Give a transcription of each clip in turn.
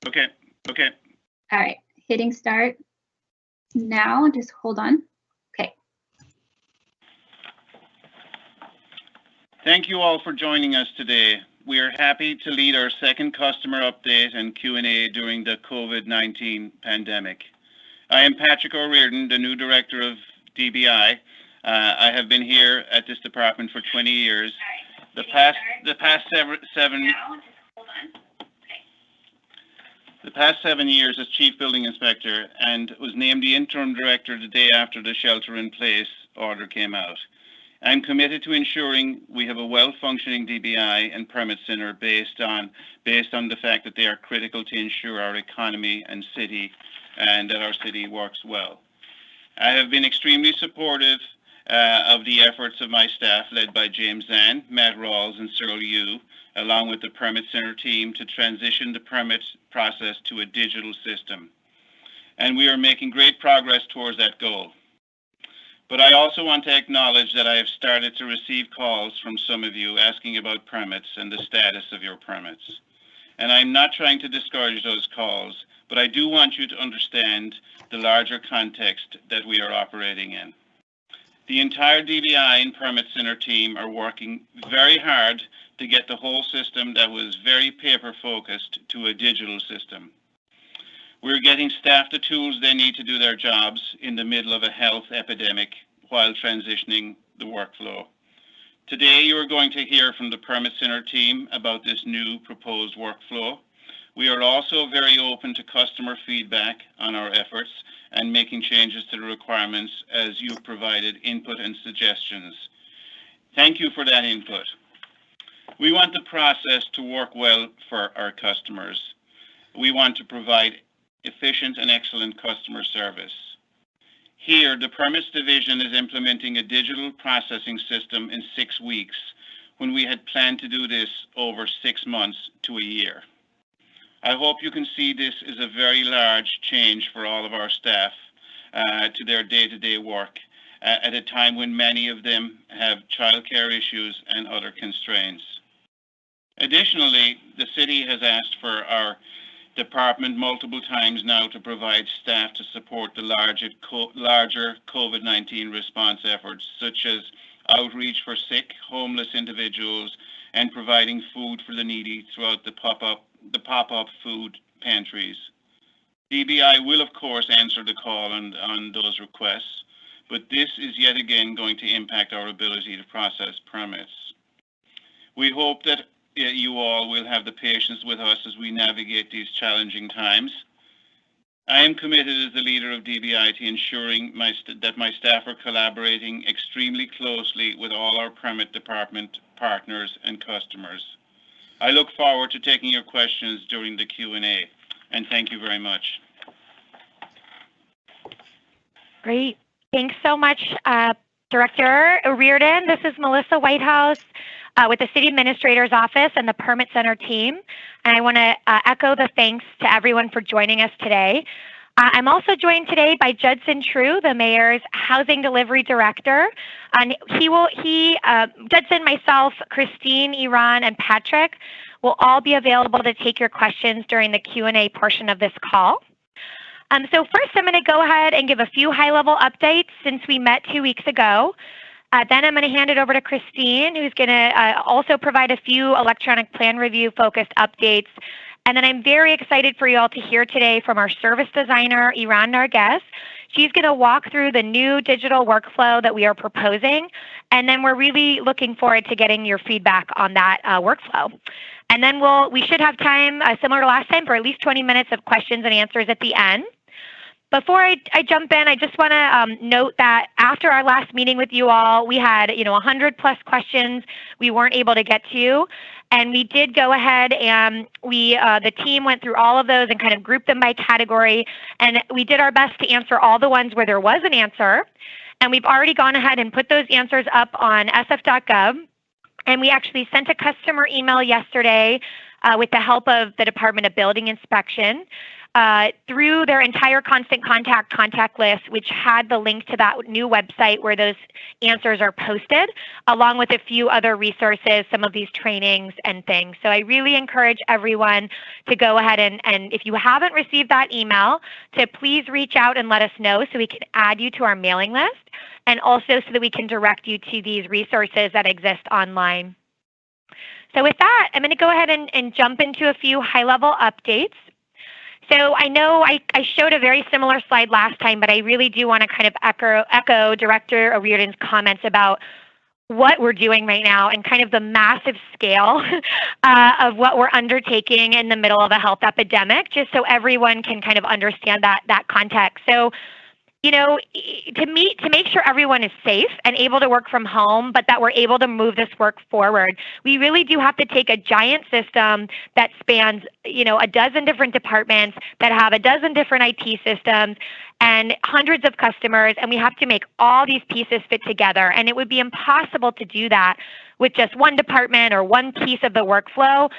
Okay. All right, hitting start now. Just hold on. Okay. Thank you all for joining us today. We are happy to lead our second customer update and Q&A during the COVID-19 pandemic. I am Patrick O'Riordan, the new director of DBI. I have been here at this department for 20 years. The past seven years as Chief Building Inspector, and was named the interim director the day after the shelter-in-place order came out. I'm committed to ensuring we have a well-functioning DBI and permit center based on the fact that they are critical to ensure our economy and that our city works well. I have been extremely supportive of the efforts of my staff led by James Zann, Matt Rawls, and Cyril Yu, along with the permit center team to transition the permit process to a digital system. And we are making great progress towards that goal. But I also want to acknowledge that I have started to receive calls from some of you asking about permits and the status of your permits. And I'm not trying to discourage those calls, but I do want you to understand the larger context that we are operating in. The entire DBI and Permit Center team are working very hard to get the whole system that was very paper-focused to a digital system. We're getting staff the tools they need to do their jobs in the middle of a health epidemic while transitioning the workflow. Today, you are going to hear from the Permit Center team about this new proposed workflow. We are also very open to customer feedback on our efforts and making changes to the requirements as you've provided input and suggestions. Thank you for that input. We want the process to work well for our customers. We want to provide efficient and excellent customer service. Here, the Permits Division is implementing a digital processing system in 6 weeks, when we had planned to do this over 6 months to a year. I hope you can see this as a very large change for all of our staff to their day-to-day work at a time when many of them have childcare issues and other constraints. Additionally, the city has asked for our department multiple times now to provide staff to support the larger COVID-19 response efforts, such as outreach for sick, homeless individuals, and providing food for the needy throughout the pop-up food pantries. DBI will, of course, answer the call on those requests, but this is yet again going to impact our ability to process permits. We hope that you all will have the patience with us as we navigate these challenging times. I am committed as the leader of DBI to ensuring that my staff are collaborating extremely closely with all our permit department partners and customers. I look forward to taking your questions during the Q&A, and thank you very much. Great. Thanks so much, Director O'Riordan. This is Melissa Whitehouse with the City Administrator's Office and the Permit Center team. And I want to echo the thanks to everyone for joining us today. I'm also joined today by Judson True, the Mayor's Housing Delivery Director. And Judson, myself, Christine, Iran, and Patrick will all be available to take your questions during the Q&A portion of this call. So first, I'm going to go ahead and give a few high-level updates since we met 2 weeks ago. Then I'm going to hand it over to Christine, who's going to also provide a few electronic plan review-focused updates. And then I'm very excited for you all to hear today from our service designer, Iran Narges. She's going to walk through the new digital workflow that we are proposing. And then we're really looking forward to getting your feedback on that workflow. And then we should have time, similar to last time, for at least 20 minutes of questions and answers at the end. Before I jump in, I just want to note that after our last meeting with you all, we had 100+ questions we weren't able to get to, and we did go ahead and the team went through all of those and kind of grouped them by category, and we did our best to answer all the ones where there was an answer, and we've already gone ahead and put those answers up on sf.gov, and we actually sent a customer email yesterday with the help of the Department of Building Inspection. through their entire constant contact list, which had the link to that new website where those answers are posted, along with a few other resources, some of these trainings and things. So I really encourage everyone to go ahead and if you haven't received that email, to please reach out and let us know so we can add you to our mailing list, and also so that we can direct you to these resources that exist online. So with that, I'm going to go ahead and jump into a few high-level updates. So I know I showed a very similar slide last time, but I really do want to kind of echo Director O'Riordan's comments about what we're doing right now and kind of the massive scale of what we're undertaking in the middle of a health epidemic, just so everyone can kind of understand that context. So, you know, to make sure everyone is safe and able to work from home, but that we're able to move this work forward, we really do have to take a giant system that spans, you know, a dozen different departments that have a dozen different IT systems and hundreds of customers, and we have to make all these pieces fit together. And it would be impossible to do that with just one department or one piece of the workflow.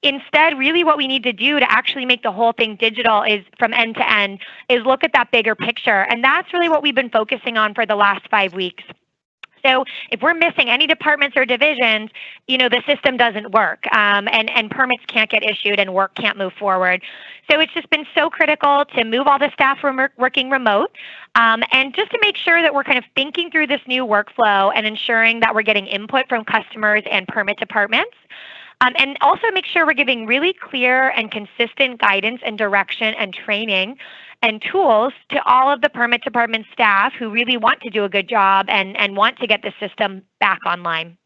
Instead, really what we need to do to actually make the whole thing digital is from end to end is look at that bigger picture. And that's really what we've been focusing on for the last 5 weeks. So if we're missing any departments or divisions, you know, the system doesn't work, and permits can't get issued and work can't move forward. So it's just been so critical to move all the staff from working remote, and just to make sure that we're kind of thinking through this new workflow and ensuring that we're getting input from customers and permit departments. And also make sure we're giving really clear and consistent guidance and direction and training and tools to all of the permit department staff who really want to do a good job and want to get the system back online.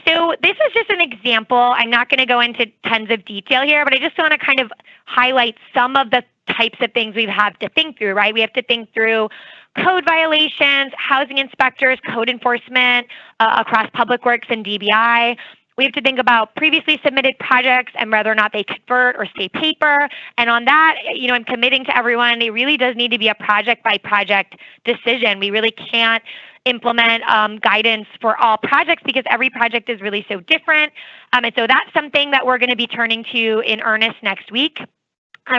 So this is just an example. I'm not going to go into tons of detail here, but I just want to kind of highlight some of the types of things we have to think through, right? We have to think through code violations, housing inspectors, code enforcement across Public Works and DBI. We have to think about previously submitted projects and whether or not they convert or stay paper. And on that, you know, I'm committing to everyone, it really does need to be a project by project decision. We really can't implement guidance for all projects because every project is really so different. And so that's something that we're going to be turning to in earnest next week.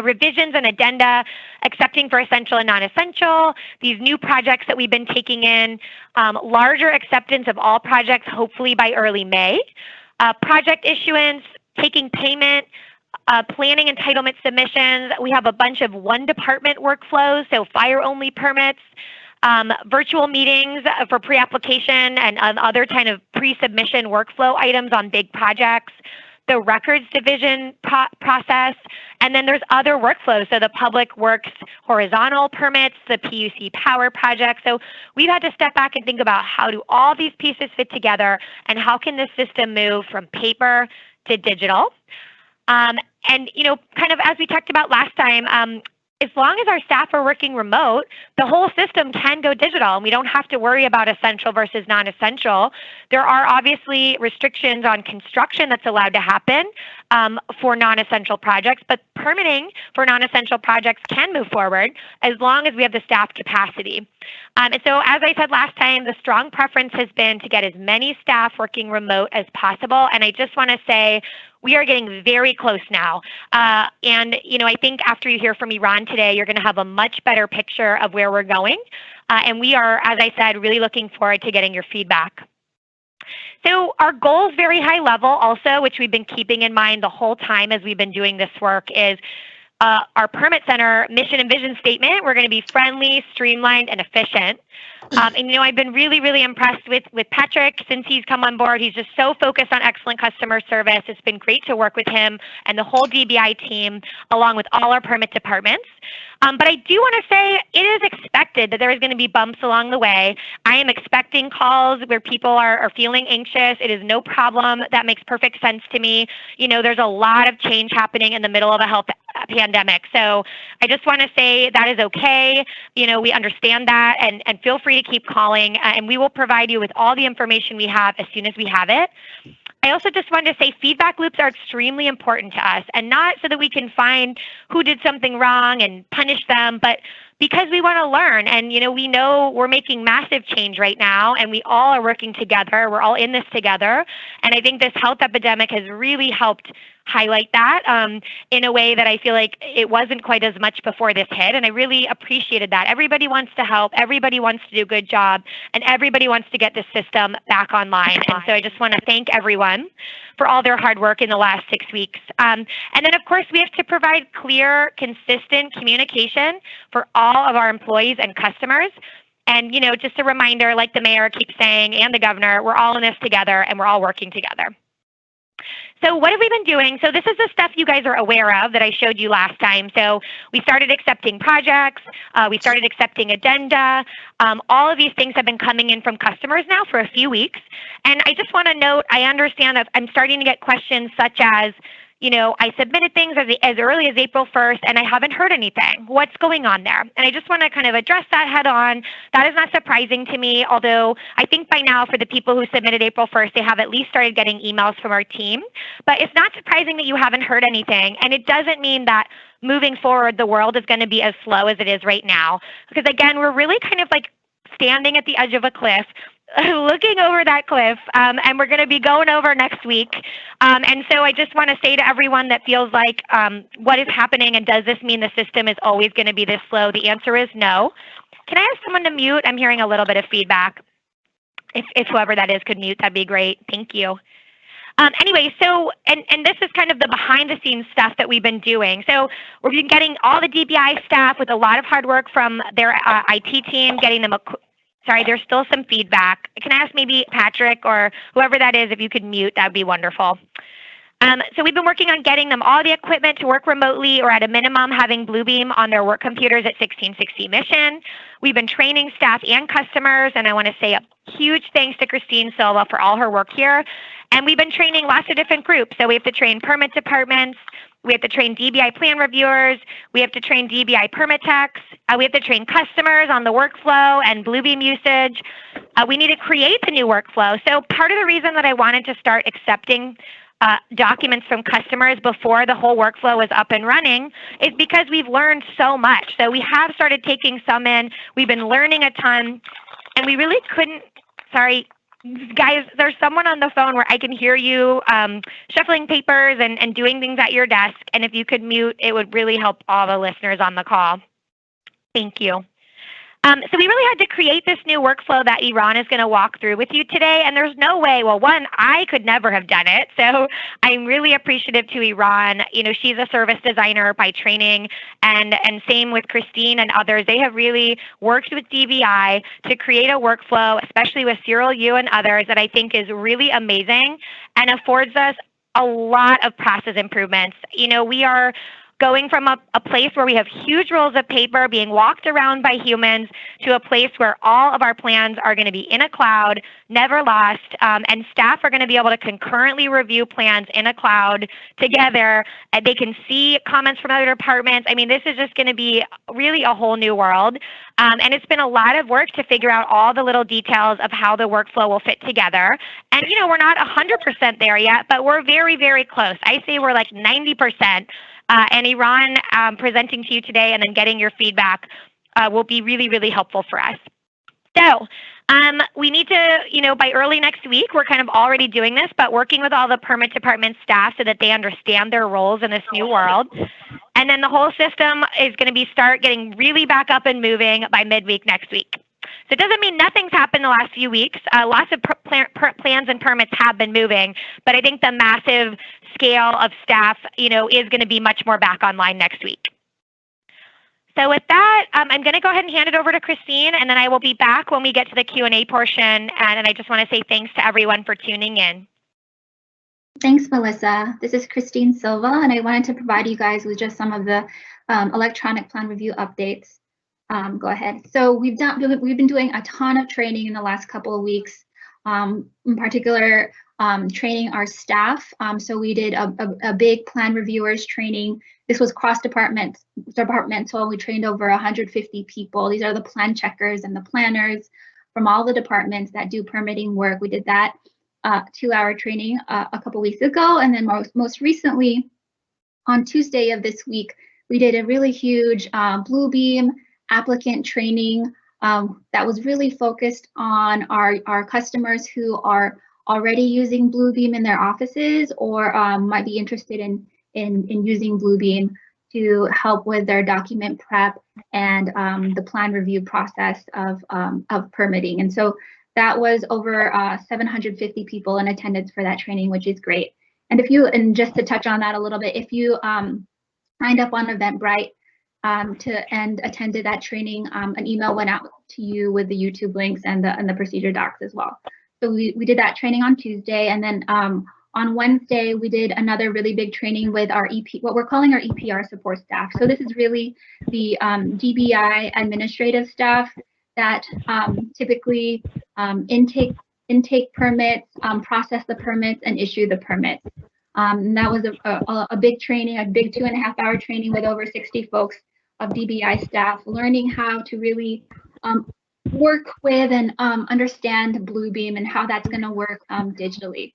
Revisions and addenda, accepting for essential and non-essential, these new projects that we've been taking in, larger acceptance of all projects, hopefully by early May. Project issuance, taking payment, planning entitlement submissions. We have a bunch of one department workflows, so fire-only permits, virtual meetings for pre-application and other kind of pre-submission workflow items on big projects, the records division process, and then there's other workflows, so the Public Works horizontal permits, the PUC power project. So we've had to step back and think about how do all these pieces fit together and how can this system move from paper to digital. And, you know, kind of as we talked about last time, as long as our staff are working remote, the whole system can go digital and we don't have to worry about essential versus non-essential. There are obviously restrictions on construction that's allowed to happen for non-essential projects, but permitting for non-essential projects can move forward as long as we have the staff capacity. And so as I said last time, the strong preference has been to get as many staff working remote as possible. And I just want to say, we are getting very close now. And, you know, I think after you hear from Iran today, you're going to have a much better picture of where we're going. And we are, as I said, really looking forward to getting your feedback. So our goal is very high level also, which we've been keeping in mind the whole time as we've been doing this work, is our permit center mission and vision statement. We're going to be friendly, streamlined, and efficient. And, you know, I've been really, really impressed with Patrick since he's come on board. He's just so focused on excellent customer service. It's been great to work with him and the whole DBI team, along with all our permit departments. But I do want to say it is expected that there is going to be bumps along the way. I am expecting calls where people are feeling anxious. It is no problem. That makes perfect sense to me. You know, there's a lot of change happening in the middle of a health pandemic. So I just want to say that is okay. You know, we understand that, and feel free to keep calling, and we will provide you with all the information we have as soon as we have it. I also just wanted to say feedback loops are extremely important to us, and not so that we can find who did something wrong and punish them, but because we want to learn. And, you know we're making massive change right now, and we all are working together. We're all in this together. And I think this health epidemic has really helped highlight that in a way that I feel like it wasn't quite as much before this hit. And I really appreciated that. Everybody wants to help. Everybody wants to do a good job. And everybody wants to get the system back online. And so I just want to thank everyone for all their hard work in the last 6 weeks. And then, of course, we have to provide clear, consistent communication for all of our employees and customers. And, you know, just a reminder, like the mayor keeps saying and the governor, we're all in this together and we're all working together. So what have we been doing? So this is the stuff you guys are aware of that I showed you last time. So we started accepting projects. We started accepting addenda. All of these things have been coming in from customers now for a few weeks. And I just want to note, I understand that I'm starting to get questions such as, you know, I submitted things as early as April 1st and I haven't heard anything. What's going on there? And I just want to kind of address that head on. That is not surprising to me, although I think by now for the people who submitted April 1st, they have at least started getting emails from our team. But it's not surprising that you haven't heard anything. And it doesn't mean that moving forward, the world is going to be as slow as it is right now. Because again, we're really kind of like standing at the edge of a cliff, looking over that cliff, and we're going to be going over next week. And so I just want to say to everyone that feels like, what is happening and does this mean the system is always going to be this slow? The answer is no. Can I ask someone to mute? I'm hearing a little bit of feedback. If whoever that is could mute, that'd be great. Thank you. Anyway, so, and this is kind of the behind the scenes stuff that we've been doing. So we've been getting all the DBI staff with a lot of hard work from their IT team, getting them sorry, there's still some feedback. Can I ask maybe Patrick or whoever that is, if you could mute, that'd be wonderful. So we've been working on getting them all the equipment to work remotely or at a minimum having Bluebeam on their work computers at 1660 Mission. We've been training staff and customers, and I want to say a huge thanks to Christine Silva for all her work here. And we've been training lots of different groups. So we have to train permit departments. We have to train DBI plan reviewers. We have to train DBI permit techs. We have to train customers on the workflow and Bluebeam usage. We need to create the new workflow. So part of the reason that I wanted to start accepting documents from customers before the whole workflow was up and running is because we've learned so much. So we have started taking some in. We've been learning a ton, and we really couldn't, sorry, guys, there's someone on the phone where I can hear you shuffling papers and doing things at your desk. And if you could mute, it would really help all the listeners on the call. Thank you. So we really had to create this new workflow that Iran is going to walk through with you today. And there's no way, well, one, I could never have done it. So I'm really appreciative to Iran. You know, she's a service designer by training, and same with Christine and others. They have really worked with DBI to create a workflow, especially with Serial U and others, that I think is really amazing and affords us a lot of process improvements. You know, we are going from a place where we have huge rolls of paper being walked around by humans to a place where all of our plans are going to be in a cloud, never lost, and staff are going to be able to concurrently review plans in a cloud together. And they can see comments from other departments. I mean, this is just going to be really a whole new world. And it's been a lot of work to figure out all the little details of how the workflow will fit together. And, you know, we're not 100% there yet, but we're very, very close. I say we're like 90%. And Iran presenting to you today and then getting your feedback will be really, really helpful for us. So we need to, you know, by early next week, we're kind of already doing this, but working with all the permit department staff so that they understand their roles in this new world. And then the whole system is going to start getting really back up and moving by midweek next week. So it doesn't mean nothing's happened the last few weeks. Lots of plans and permits have been moving, but I think the massive scale of staff, you know, is going to be much more back online next week. So with that, I'm going to go ahead and hand it over to Christine, and then I will be back when we get to the Q&A portion. And I just want to say thanks to everyone for tuning in. Thanks, Melissa. This is Christine Silva, and I wanted to provide you guys with just some of the electronic plan review updates. Go ahead. So we've been doing a ton of training in the last couple of weeks, in particular training our staff. So we did a big plan reviewers training. This was departmental. We trained over 150 people. These are the plan checkers and the planners from all the departments that do permitting work. We did that 2-hour training a couple weeks ago, and then most recently on Tuesday of this week, we did a really huge Bluebeam applicant training that was really focused on our customers who are already using Bluebeam in their offices or might be interested in using Bluebeam to help with their document prep and the plan review process of permitting. And so that was over 750 people in attendance for that training, which is great. And just to touch on that a little bit, if you signed up on Eventbrite and attended that training, an email went out to you with the YouTube links and the procedure docs as well. So we did that training on Tuesday, and then on Wednesday we did another really big training with our what we're calling our EPR support staff. So this is really the DBI administrative staff that typically intake permits, process the permits, and issue the permits. And that was a big training, a big 2.5-hour training with over 60 folks of DBI staff, learning how to really work with and understand Bluebeam and how that's going to work digitally.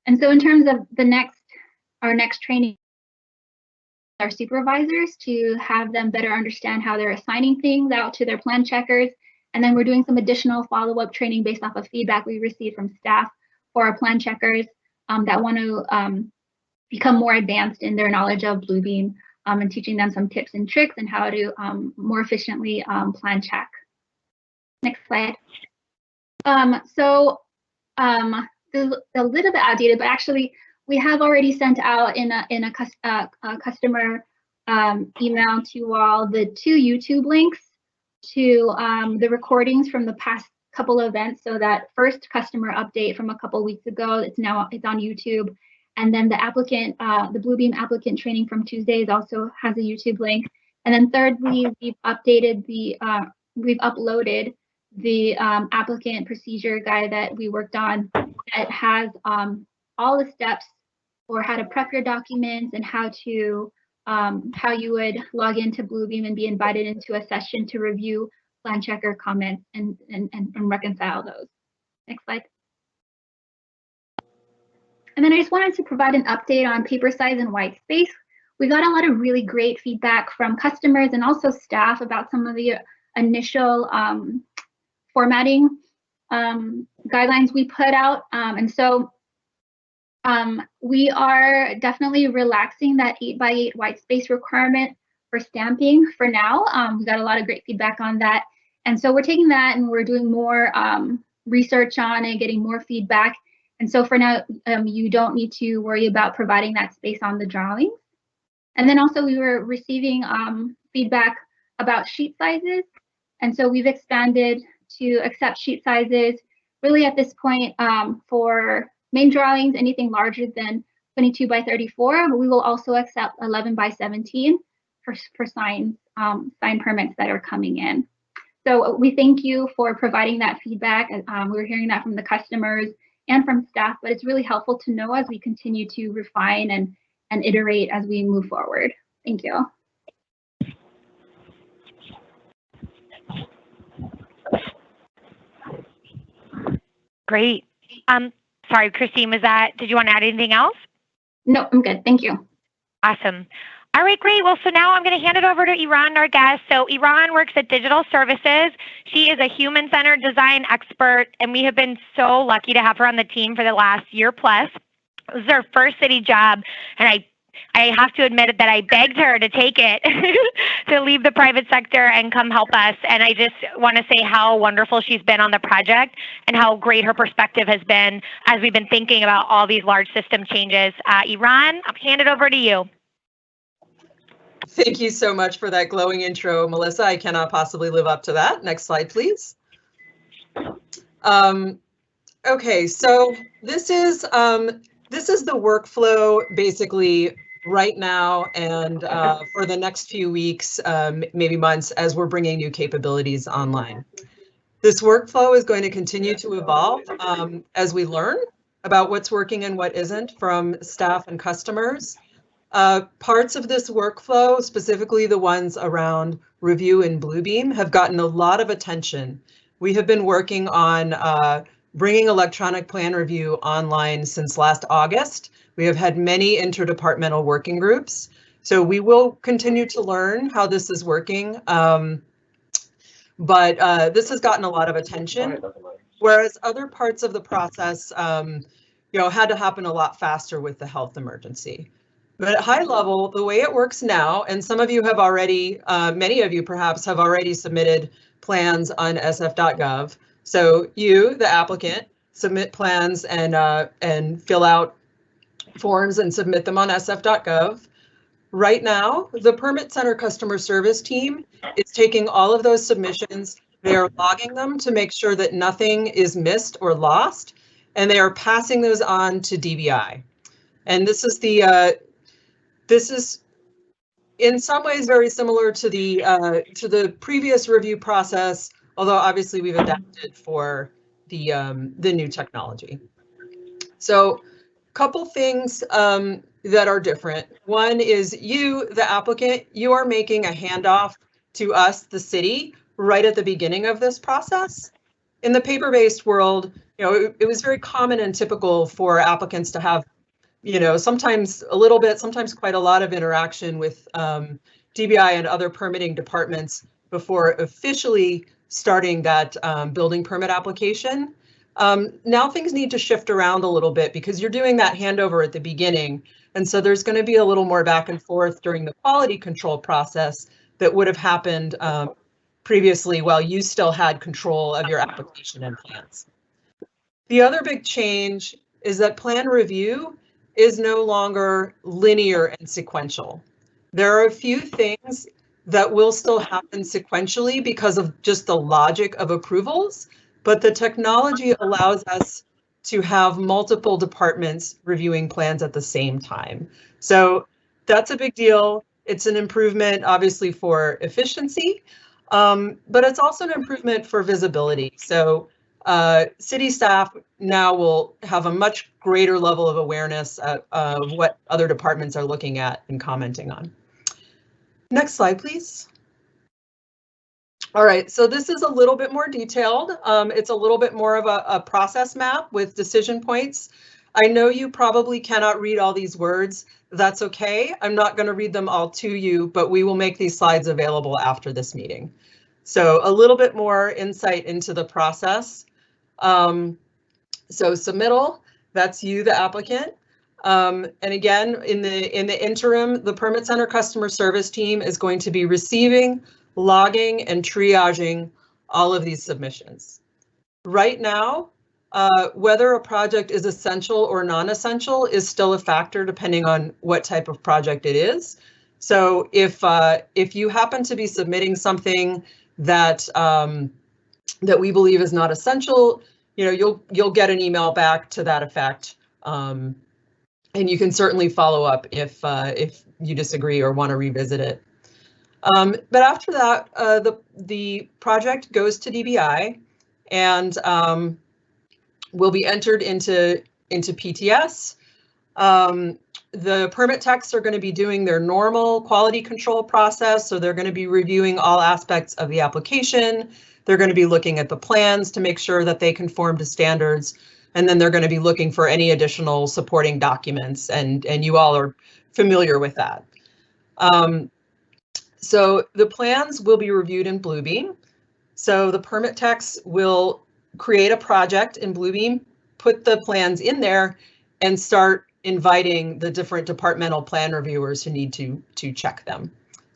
And so in terms of our next training, our supervisors to have them better understand how they're assigning things out to their plan checkers. And then we're doing some additional follow-up training based off of feedback we received from staff for our plan checkers that want to become more advanced in their knowledge of Bluebeam and teaching them some tips and tricks and how to more efficiently plan check. Next slide. This is a little bit outdated, but actually we have already sent out in a customer email to all the 2 YouTube links to the recordings from the past couple events. So that first customer update from a couple weeks ago, it's on YouTube. And then the Bluebeam applicant training from Tuesday also has a YouTube link. And then thirdly, we've uploaded the applicant procedure guide that we worked on that has all the steps for how to prep your documents and how you would log into Bluebeam and be invited into a session to review plan checker comments and reconcile those. Next slide. And then I just wanted to provide an update on paper size and white space. We got a lot of really great feedback from customers and also staff about some of the initial formatting guidelines we put out. And so we are definitely relaxing that 8x8 white space requirement for stamping for now. We got a lot of great feedback on that. And so we're taking that and we're doing more research on it, getting more feedback. And so for now, you don't need to worry about providing that space on the drawings. And then also we were receiving feedback about sheet sizes. And so we've expanded to accept sheet sizes really at this point for main drawings, anything larger than 22 by 34, but we will also accept 11 by 17 for sign permits that are coming in. So we thank you for providing that feedback. We're hearing that from the customers and from staff, but it's really helpful to know as we continue to refine and iterate as we move forward. Thank you. Great. Sorry, Christine, did you want to add anything else? No, I'm good. Thank you. Awesome. All right, great. Well, so now I'm going to hand it over to Iran, our guest. So Iran works at Digital Services. She is a human-centered design expert, and we have been so lucky to have her on the team for the last year plus. This is her first city job, and I have to admit that I begged her to take it to leave the private sector and come help us. And I just want to say how wonderful she's been on the project and how great her perspective has been as we've been thinking about all these large system changes. Iran, I'll hand it over to you. Thank you so much for that glowing intro, Melissa. I cannot possibly live up to that. Next slide, please. Okay, so this is the workflow basically right now and for the next few weeks, maybe months, as we're bringing new capabilities online. This workflow is going to continue to evolve as we learn about what's working and what isn't from staff and customers. Parts of this workflow, specifically the ones around review in Bluebeam, have gotten a lot of attention. We have been working on bringing electronic plan review online since last August. We have had many interdepartmental working groups, so we will continue to learn how this is working. But this has gotten a lot of attention, whereas other parts of the process, had to happen a lot faster with the health emergency. But at high level, the way it works now, and some of you have already, many of you perhaps have already submitted plans on sf.gov. So you, the applicant, submit plans and fill out forms and submit them on sf.gov. Right now, the Permit Center customer service team is taking all of those submissions. They are logging them to make sure that nothing is missed or lost, and they are passing those on to DBI. And this is in some ways very similar to the previous review process, although obviously we've adapted for the new technology. So a couple things that are different. One is you, the applicant, you are making a handoff to us, the city, right at the beginning of this process. In the paper-based world, it was very common and typical for applicants to have, sometimes a little bit, sometimes quite a lot of interaction with DBI and other permitting departments before officially starting that building permit application. Now things need to shift around a little bit because you're doing that handover at the beginning. And so there's going to be a little more back and forth during the quality control process that would have happened previously while you still had control of your application and plans. The other big change is that plan review is no longer linear and sequential. There are a few things that will still happen sequentially because of just the logic of approvals, but the technology allows us to have multiple departments reviewing plans at the same time. So that's a big deal. It's an improvement, obviously, for efficiency, but it's also an improvement for visibility. So city staff now will have a much greater level of awareness of what other departments are looking at and commenting on. Next slide, please. All right, so this is a little bit more detailed. It's a little bit more of a process map with decision points. I know you probably cannot read all these words. That's okay. I'm not going to read them all to you, but we will make these slides available after this meeting. So a little bit more insight into the process. So submittal, that's you, the applicant. And again, in the interim, the Permit Center customer service team is going to be receiving, logging, and triaging all of these submissions. Right now, whether a project is essential or non-essential is still a factor depending on what type of project it is. So if you happen to be submitting something that that we believe is not essential, you'll get an email back to that effect. And you can certainly follow up if you disagree or want to revisit it. But after that, the project goes to DBI and will be entered into PTS. The permit techs are going to be doing their normal quality control process, so they're going to be reviewing all aspects of the application. They're going to be looking at the plans to make sure that they conform to standards. And then they're going to be looking for any additional supporting documents, and you all are familiar with that. So the plans will be reviewed in Bluebeam. So the permit techs will create a project in Bluebeam, put the plans in there, and start inviting the different departmental plan reviewers who need to check them.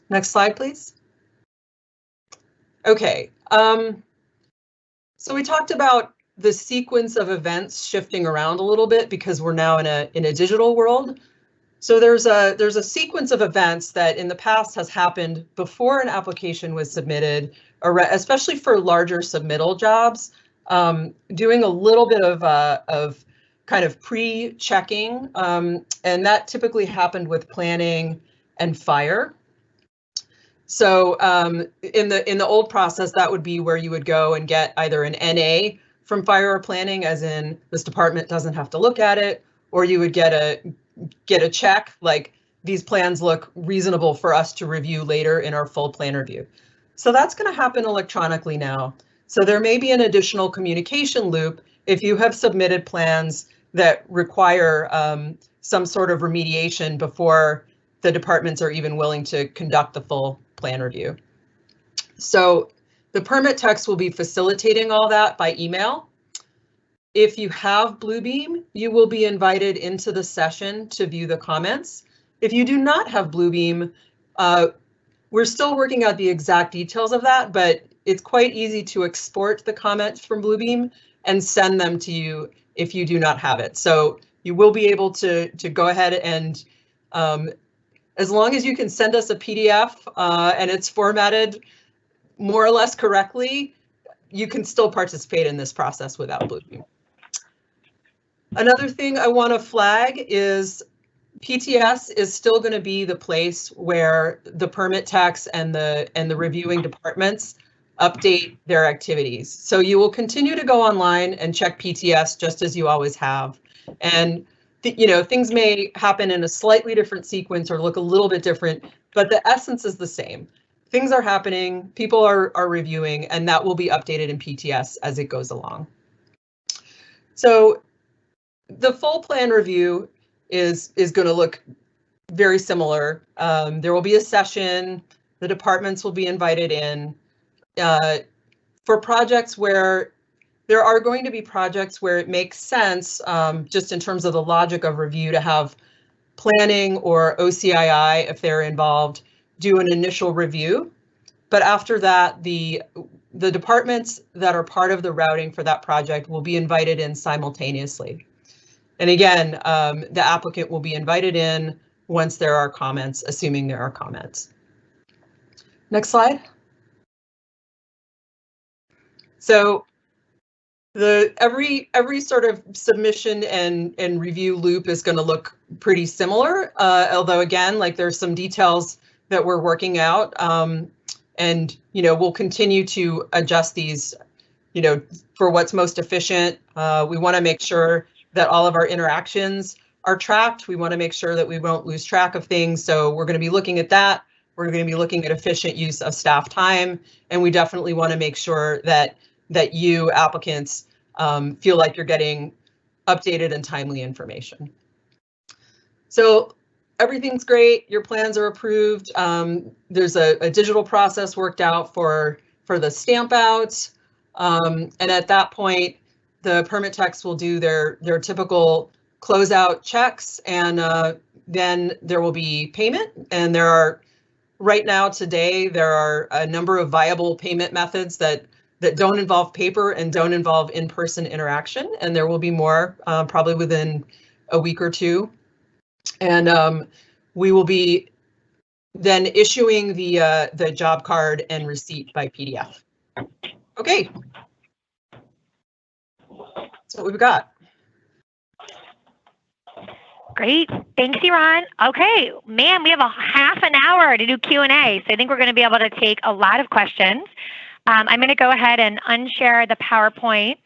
Next slide, please. Okay, so we talked about the sequence of events shifting around a little bit because we're now in a digital world. So there's a sequence of events that in the past has happened before an application was submitted, or especially for larger submittal jobs, doing a little bit of kind of pre-checking, and that typically happened with planning and fire. So in the old process, that would be where you would go and get either an NA from fire or planning, as in this department doesn't have to look at it, or you would get a check like these plans look reasonable for us to review later in our full plan review. So that's going to happen electronically now. So there may be an additional communication loop if you have submitted plans that require some sort of remediation before the departments are even willing to conduct the full plan review. So the permit techs will be facilitating all that by email. if you have Bluebeam, you will be invited into the session to view the comments. If you do not have Bluebeam, we're still working out the exact details of that, but it's quite easy to export the comments from Bluebeam and send them to you if you do not have it. So you will be able to go ahead and, as long as you can send us a PDF and it's formatted more or less correctly, you can still participate in this process without Bluebeam. Another thing I want to flag is PTS is still going to be the place where the permit techs and the reviewing departments update their activities. So you will continue to go online and check PTS just as you always have. And things may happen in a slightly different sequence or look a little bit different, but the essence is the same. Things are happening, people are reviewing, and that will be updated in PTS as it goes along. So the full plan review is going to look very similar. There will be a session, the departments will be invited in. For projects where there are going to be projects where it makes sense, just in terms of the logic of review, to have planning or OCII, if they're involved, do an initial review. But after that, the departments that are part of the routing for that project will be invited in simultaneously. And again, the applicant will be invited in once there are comments, assuming there are comments. Next slide. So every sort of submission and review loop is going to look pretty similar, although again, like there's some details that we're working out, and we'll continue to adjust these, for what's most efficient. We want to make sure that all of our interactions are tracked. We want to make sure that we won't lose track of things. So we're going to be looking at that. We're going to be looking at efficient use of staff time, and we definitely want to make sure that you applicants feel like you're getting updated and timely information. So everything's great. Your plans are approved. There's a digital process worked out for the stamp outs, and at that point, the permit techs will do their typical closeout checks, and then there will be payment. And right now today, there are a number of viable payment methods that don't involve paper and don't involve in-person interaction, and there will be more probably within a week or two. And we will be then issuing the job card and receipt by PDF. Okay. That's what we've got. Great. Thanks, Iran. Okay, man, we have a half an hour to do Q&A, so I think we're going to be able to take a lot of questions. I'm going to go ahead and unshare the PowerPoint,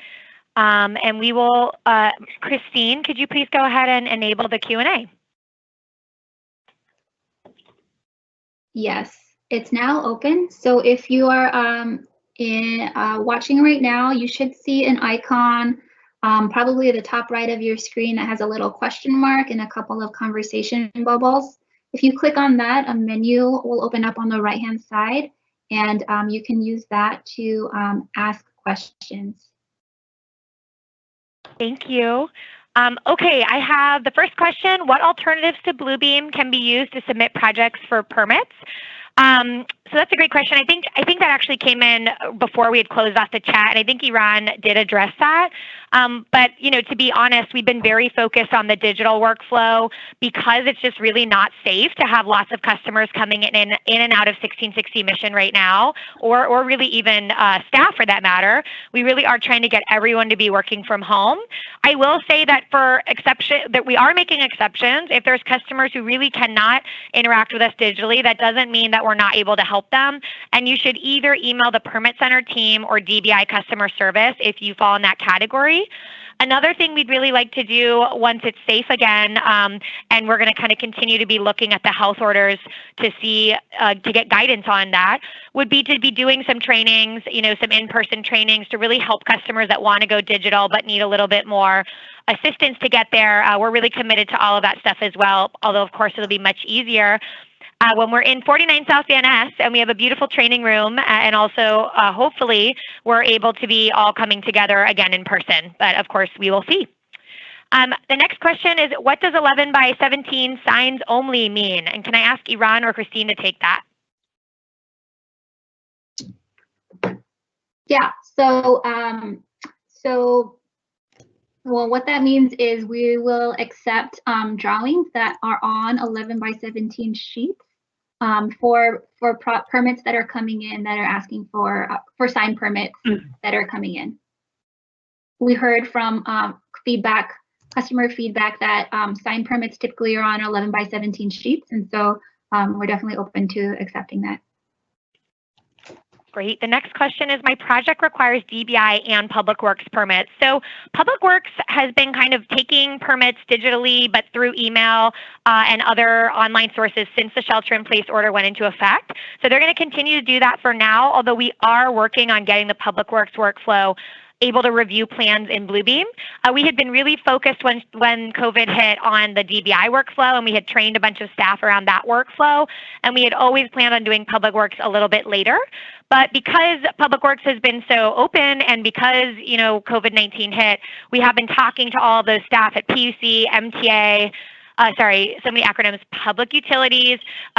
and we will, Christine, could you please go ahead and enable the Q&A? Yes, it's now open. So if you are watching right now, you should see an icon probably at the top right of your screen that has a little question mark and a couple of conversation bubbles. If you click on that, a menu will open up on the right-hand side, and you can use that to ask questions. Thank you. Okay, I have the first question. What alternatives to Bluebeam can be used to submit projects for permits? So that's a great question. I think that actually came in before we had closed off the chat, and I think Iran did address that. But to be honest, we've been very focused on the digital workflow because it's just really not safe to have lots of customers coming in and out of 1660 Mission right now, or really even staff for that matter. We really are trying to get everyone to be working from home. I will say that that we are making exceptions. If there's customers who really cannot interact with us digitally, that doesn't mean that we're not able to help them. And you should either email the Permit Center team or DBI customer service if you fall in that category. Another thing we'd really like to do once it's safe again, and we're going to kind of continue to be looking at the health orders to see, to get guidance on that, would be to be doing some trainings, some in-person trainings to really help customers that want to go digital but need a little bit more assistance to get there. We're really committed to all of that stuff as well, although of course it'll be much easier. when we're in 49 South Van Ness and we have a beautiful training room, and also hopefully we're able to be all coming together again in person. But of course, we will see. The next question is, what does 11 by 17 signs only mean? And can I ask Iran or Christine to take that? Yeah, well, what that means is we will accept drawings that are on 11 by 17 sheets for permits that are coming in that are asking for sign permits that are coming in. We heard from customer feedback that sign permits typically are on 11 by 17 sheets, and so we're definitely open to accepting that. Great. The next question is, my project requires DBI and Public Works permits. So Public Works has been kind of taking permits digitally, but through email and other online sources since the shelter-in-place order went into effect. So they're going to continue to do that for now, although we are working on getting the Public Works workflow able to review plans in Bluebeam. We had been really focused when COVID hit on the DBI workflow, and we had trained a bunch of staff around that workflow, and we had always planned on doing Public Works a little bit later. But because Public Works has been so open, and because COVID-19 hit, we have been talking to all those staff at PUC, MTA, so many acronyms, Public Utilities,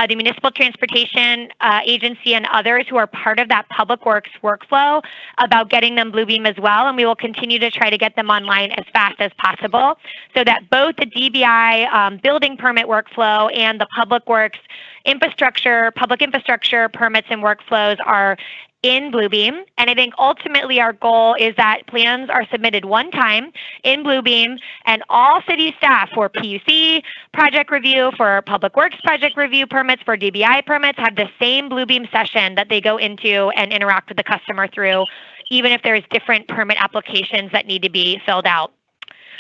the Municipal Transportation Agency, and others who are part of that Public Works workflow about getting them Bluebeam as well. And we will continue to try to get them online as fast as possible so that both the DBI building permit workflow and the Public Works public infrastructure permits and workflows are in Bluebeam. And I think ultimately our goal is that plans are submitted one time in Bluebeam, and all city staff for PUC project review, for Public Works project review permits, for DBI permits have the same Bluebeam session that they go into and interact with the customer through, even if there's different permit applications that need to be filled out.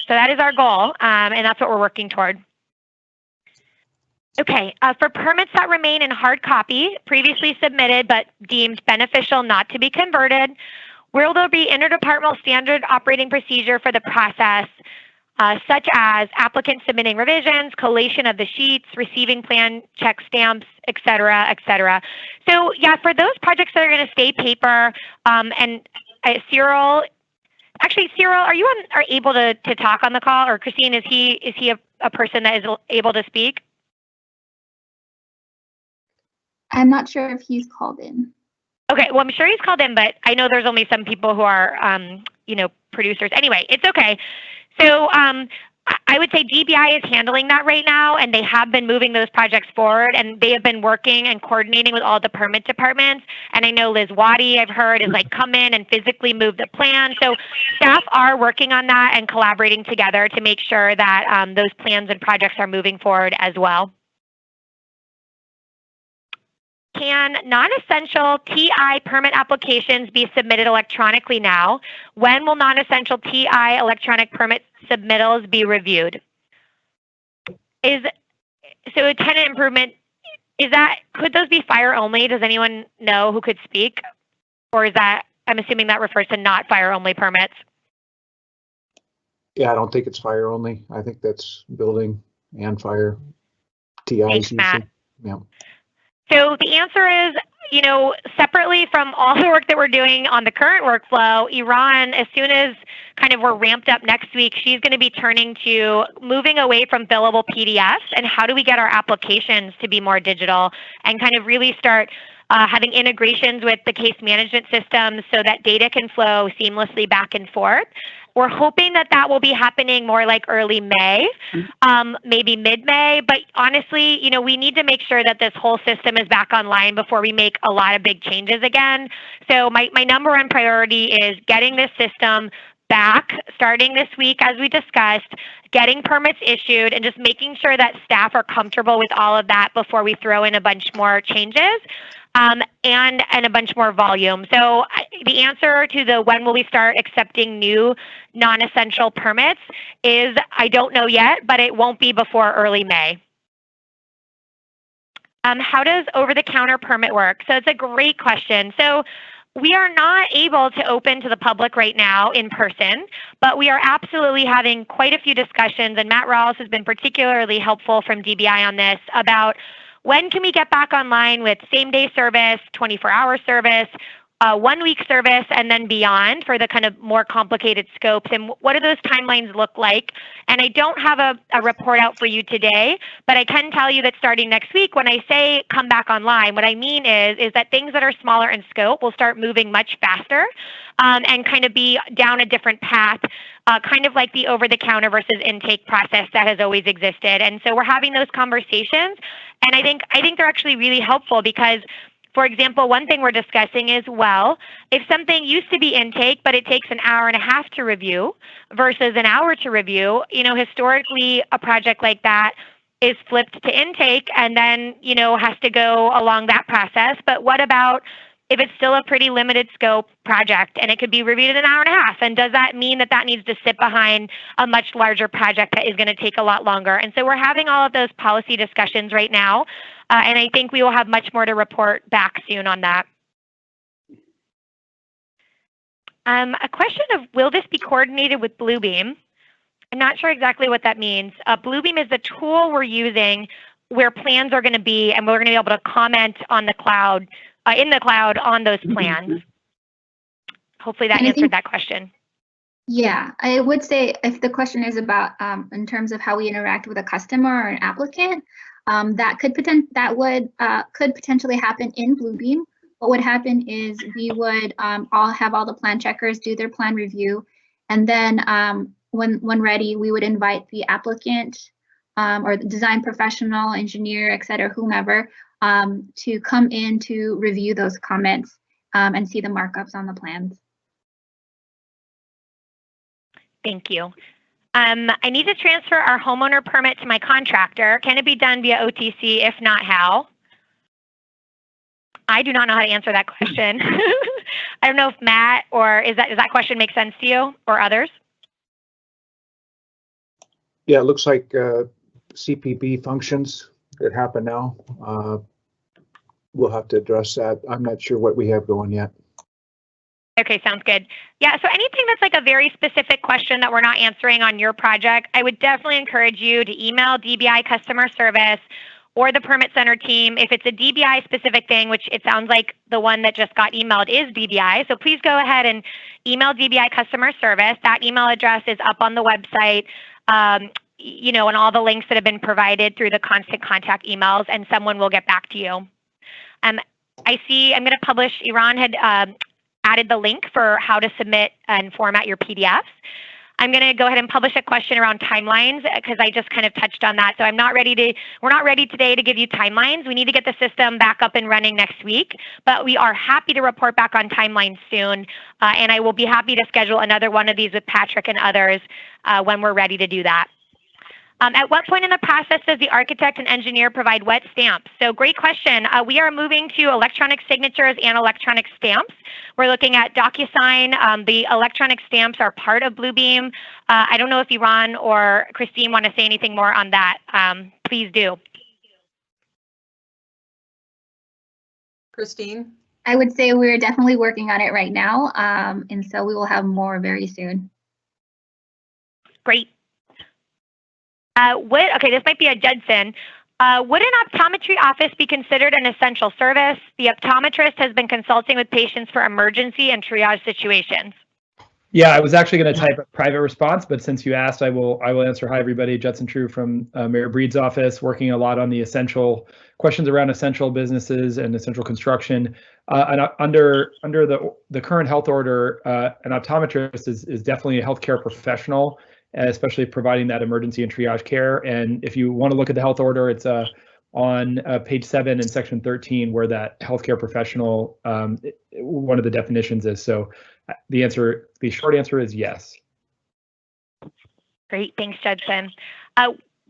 So that is our goal, and that's what we're working toward. Okay, for permits that remain in hard copy, previously submitted but deemed beneficial not to be converted, will there be interdepartmental standard operating procedure for the process, such as applicants submitting revisions, collation of the sheets, receiving plan check stamps, et cetera, et cetera. So yeah, for those projects that are going to stay paper, and Cyril, are you able to talk on the call, or Christine, is he a person that is able to speak? I'm not sure if he's called in. Okay, well, I'm sure he's called in, but I know there's only some people who are, producers. Anyway, it's okay. So I would say DBI is handling that right now, and they have been moving those projects forward, and they have been working and coordinating with all the permit departments. And I know Liz Waddy, I've heard, is come in and physically move the plan. So staff are working on that and collaborating together to make sure that those plans and projects are moving forward as well. Can non-essential TI permit applications be submitted electronically now? When will non-essential TI electronic permit submittals be reviewed? So tenant improvement, could those be fire only? Does anyone know who could speak? Or is that, I'm assuming that refers to not fire only permits? Yeah, I don't think it's fire only. I think that's building and fire. TIs. Thanks, Matt. Yeah. So the answer is, separately from all the work that we're doing on the current workflow, Iran, as soon as kind of we're ramped up next week, she's going to be turning to moving away from billable PDFs and how do we get our applications to be more digital and kind of really start having integrations with the case management systems so that data can flow seamlessly back and forth. We're hoping that that will be happening more like early May, maybe mid-May. But honestly, we need to make sure that this whole system is back online before we make a lot of big changes again. So my number one priority is getting this system back starting this week, as we discussed, getting permits issued, and just making sure that staff are comfortable with all of that before we throw in a bunch more changes. And a bunch more volume. So the answer to the when will we start accepting new non-essential permits is I don't know yet, but it won't be before early May. How does over-the-counter permit work? So it's a great question. So we are not able to open to the public right now in person, but we are absolutely having quite a few discussions, and Matt Rawls has been particularly helpful from DBI on this, about when can we get back online with same-day service, 24-hour service, 1-week service, and then beyond for the kind of more complicated scopes? And what do those timelines look like? And I don't have a report out for you today, but I can tell you that starting next week, when I say come back online, what I mean is that things that are smaller in scope will start moving much faster and kind of be down a different path, kind of like the over-the-counter versus intake process that has always existed. And so we're having those conversations, and I think they're actually really helpful because, for example, one thing we're discussing is, well, if something used to be intake, but it takes an hour and a half to review versus an hour to review, historically a project like that is flipped to intake and then, has to go along that process. But what about if it's still a pretty limited scope project and it could be reviewed in an hour and a half? And does that mean that needs to sit behind a much larger project that is going to take a lot longer? And so we're having all of those policy discussions right now. And I think we will have much more to report back soon on that. A question of, will this be coordinated with Bluebeam? I'm not sure exactly what that means. Bluebeam is the tool we're using where plans are going to be, and we're going to be able to comment on the cloud, in the cloud on those plans. Hopefully that answered that question. Yeah, I would say if the question is about in terms of how we interact with a customer or an applicant, that could potentially happen in Bluebeam. What would happen is we would all have all the plan checkers do their plan review, and then when ready, we would invite the applicant or the design professional, engineer, et cetera, whomever, to come in to review those comments and see the markups on the plans. Thank you. I need to transfer our homeowner permit to my contractor. Can it be done via OTC? If not, how? I do not know how to answer that question. I don't know if Matt, or does that question make sense to you or others? Yeah, it looks like CPB functions that happen now. We'll have to address that. I'm not sure what we have going yet. Okay, sounds good. Yeah, so anything that's like a very specific question that we're not answering on your project, I would definitely encourage you to email DBI customer service or the permit center team. If it's a DBI specific thing, which it sounds like the one that just got emailed is DBI, so please go ahead and email DBI customer service. That email address is up on the website, and all the links that have been provided through the constant contact emails, and someone will get back to you. I see I'm going to publish, Iran had added the link for how to submit and format your PDFs. I'm going to go ahead and publish a question around timelines because I just kind of touched on that. So we're not ready today to give you timelines. We need to get the system back up and running next week, but we are happy to report back on timelines soon. And I will be happy to schedule another one of these with Patrick and others when we're ready to do that. At what point in the process does the architect and engineer provide wet stamps? So great question. We are moving to electronic signatures and electronic stamps. We're looking at DocuSign. The electronic stamps are part of Bluebeam. I don't know if Iran or Christine want to say anything more on that. Please do. Christine? I would say we're definitely working on it right now, and so we will have more very soon. Great. Okay, this might be a Judson. Would an optometry office be considered an essential service? The optometrist has been consulting with patients for emergency and triage situations. Yeah, I was actually going to type a private response, but since you asked, I will answer. Hi, everybody. Judson True from Mayor Breed's office, working a lot on the essential questions around essential businesses and essential construction. And under the current health order, an optometrist is definitely a healthcare professional, especially providing that emergency and triage care. And if you want to look at the health order, it's on page 7 in section 13, where that healthcare professional, one of the definitions is. So the short answer is yes. Great, thanks, Judson.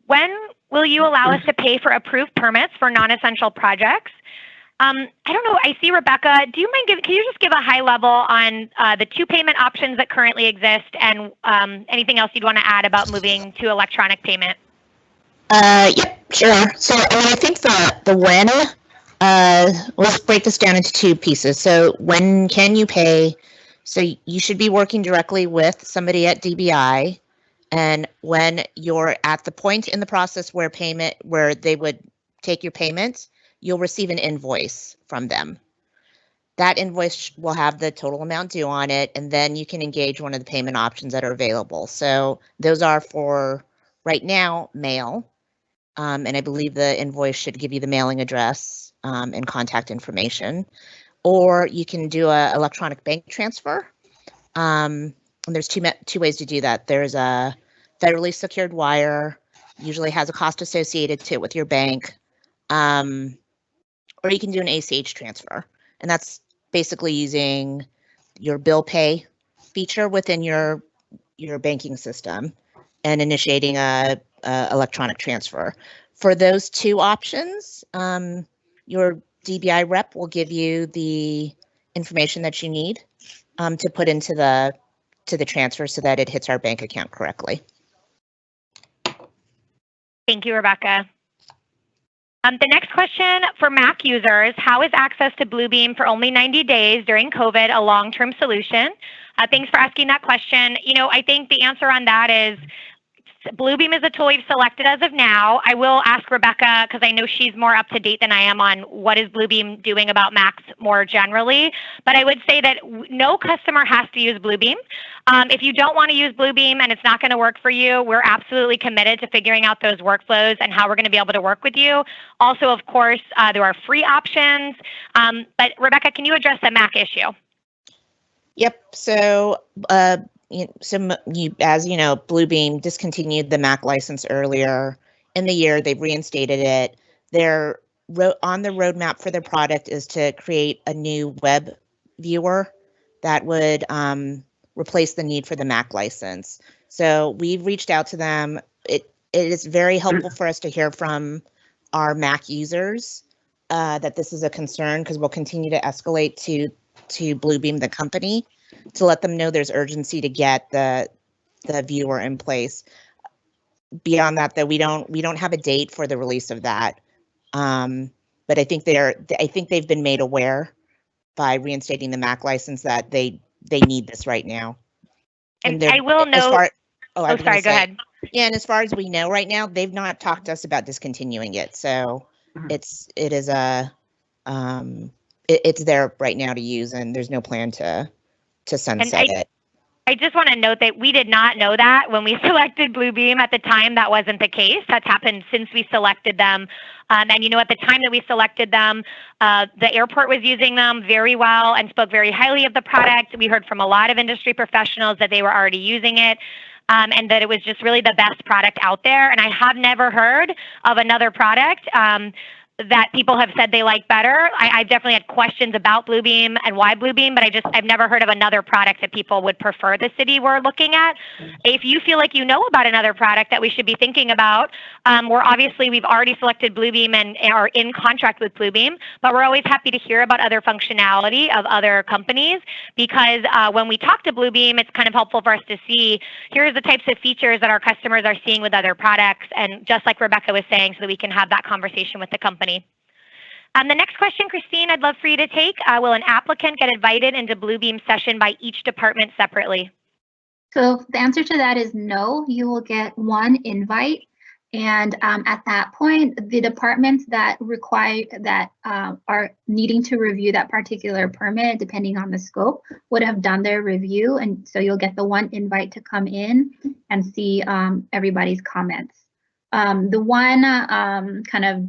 When will you allow us to pay for approved permits for non-essential projects? I don't know. I see Rebecca. Do you mind can you just give a high level on the 2 payment options that currently exist, and anything else you'd want to add about moving to electronic payment? Yep, sure. So I think the when, let's break this down into 2 pieces. So when can you pay? So you should be working directly with somebody at DBI, and when you're at the point in the process where they would take your payment, you'll receive an invoice from them. That invoice will have the total amount due on it, and then you can engage one of the payment options that are available. So those are for right now, mail. And I believe the invoice should give you the mailing address and contact information. Or you can do an electronic bank transfer. And there's two ways to do that. There's a federally secured wire, usually has a cost associated to it with your bank. Or you can do an ACH transfer. And that's basically using your bill pay feature within your banking system and initiating a electronic transfer. For those two options, your DBI rep will give you the information that you need to put into the transfer so that it hits our bank account correctly. Thank you, Rebecca. The next question for Mac users, how is access to Bluebeam for only 90 days during COVID a long-term solution? Thanks for asking that question. You know, I think the answer on that is Bluebeam is a tool we've selected as of now. I will ask Rebecca, because I know she's more up to date than I am on what is Bluebeam doing about Macs more generally. But I would say that no customer has to use Bluebeam. If you don't want to use Bluebeam and it's not going to work for you, we're absolutely committed to figuring out those workflows and how we're going to be able to work with you. Also, of course, there are free options. But Rebecca, can you address the Mac issue? Yep. So, as you know, Bluebeam discontinued the Mac license earlier in the year. They've reinstated it. They're on the roadmap for their product is to create a new web viewer that would replace the need for the Mac license. So we've reached out to them. It is very helpful for us to hear from our Mac users that this is a concern, because we'll continue to escalate to Bluebeam, the company, to let them know there's urgency to get the viewer in place. Beyond that, though, we don't have a date for the release of that. But I think they've been made aware by reinstating the Mac license that they need this right now. And I will note. Go ahead. Yeah, and as far as we know right now, they've not talked to us about discontinuing it. So it's there right now to use, and there's no plan to sunset it. I just want to note that we did not know that when we selected Bluebeam at the time. That wasn't the case. That's happened since we selected them. And you know, at the time that we selected them, the airport was using them very well and spoke very highly of the product. We heard from a lot of industry professionals that they were already using it. And that it was just really the best product out there. And I have never heard of another product that people have said they like better. I've definitely had questions about Bluebeam and why Bluebeam, but I've never heard of another product that people would prefer the city we're looking at. If you feel like you know about another product that we should be thinking about, we've already selected Bluebeam and are in contract with Bluebeam, but we're always happy to hear about other functionality of other companies, because when we talk to Bluebeam, it's kind of helpful for us to see, here's the types of features that our customers are seeing with other products, and just like Rebecca was saying, so that we can have that conversation with the company. The next question, Christine, I'd love for you to take. Will an applicant get invited into Bluebeam session by each department separately? So the answer to that is no. You will get one invite, and at that point, the departments that are needing to review that particular permit, depending on the scope, would have done their review, and so you'll get the one invite to come in and see everybody's comments. The one kind of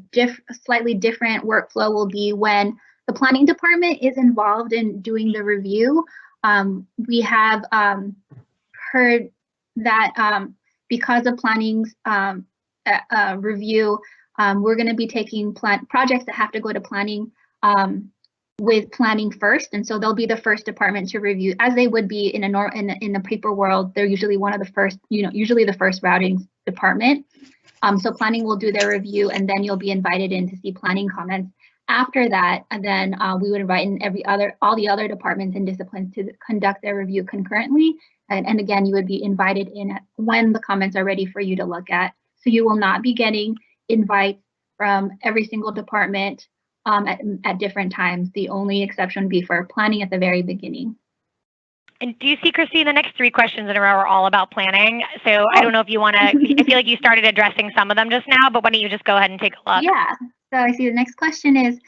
slightly different workflow will be when the planning department is involved in doing the review. We have heard that because of planning's review, we're going to be taking projects that have to go to planning with planning first, and so they'll be the first department to review, as they would be in the paper world. They're usually one of the first, usually the first routing department. So planning will do their review, and then you'll be invited in to see planning comments. After that, and then we would invite in all the other departments and disciplines to conduct their review concurrently. And again, you would be invited in when the comments are ready for you to look at. So you will not be getting invites from every single department at different times. The only exception would be for planning at the very beginning. And do you see, Christine, the next three questions in a row are all about planning. So I don't know if you want to, I feel like you started addressing some of them just now, but why don't you just go ahead and take a look? Yeah. So I see the next question is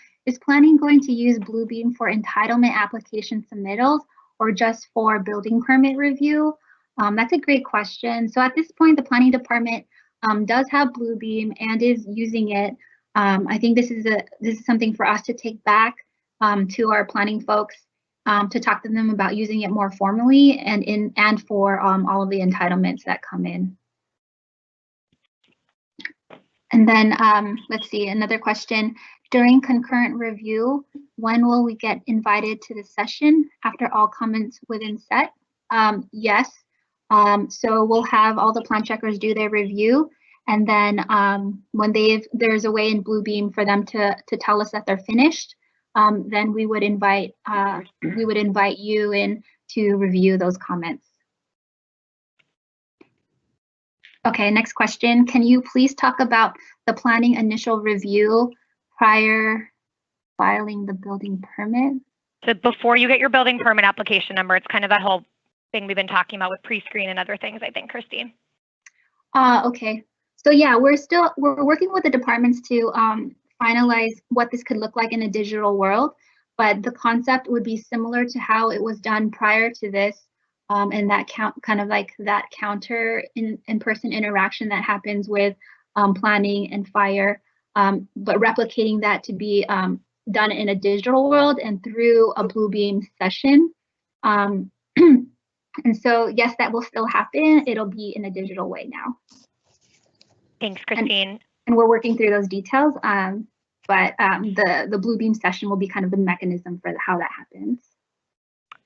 planning going to use Bluebeam for entitlement application submittals or just for building permit review? That's a great question. So at this point, the planning department does have Bluebeam and is using it. I think this is something for us to take back to our planning folks to talk to them about using it more formally and for all of the entitlements that come in. And then let's see, another question. During concurrent review, when will we get invited to the session after all comments within set? Yes. So we'll have all the plan checkers do their review. And then when there's a way in Bluebeam for them to tell us that they're finished, then we would invite you in to review those comments. Okay, next question. Can you please talk about the planning initial review prior filing the building permit? So before you get your building permit application number, it's kind of that whole thing we've been talking about with pre-screen and other things, I think, Christine. Okay. So yeah, we're working with the departments to finalize what this could look like in a digital world, but the concept would be similar to how it was done prior to this. And that kind of like that counter in-person interaction that happens with planning and fire, but replicating that to be done in a digital world and through a Bluebeam session. And so, yes, that will still happen. It'll be in a digital way now. Thanks, Christine. And we're working through those details, but the Bluebeam session will be kind of the mechanism for how that happens.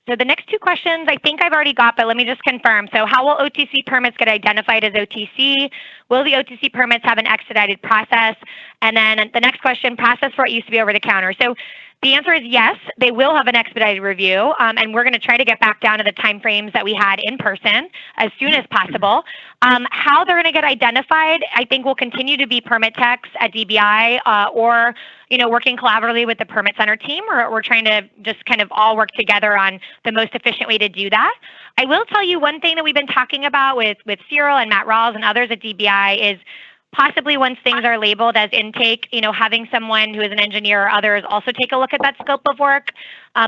So the next two questions I think I've already got, but let me just confirm. So how will OTC permits get identified as OTC? Will the OTC permits have an expedited process? And then the next question, process for what used to be over the counter. So the answer is yes, they will have an expedited review, and we're going to try to get back down to the timeframes that we had in person as soon as possible. How they're going to get identified, I think will continue to be permit techs at DBI or working collaboratively with the permit center team, or we're trying to just kind of all work together on the most efficient way to do that. I will tell you one thing that we've been talking about with Cyril and Matt Rawls and others at DBI is possibly once things are labeled as intake, having someone who is an engineer or others also take a look at that scope of work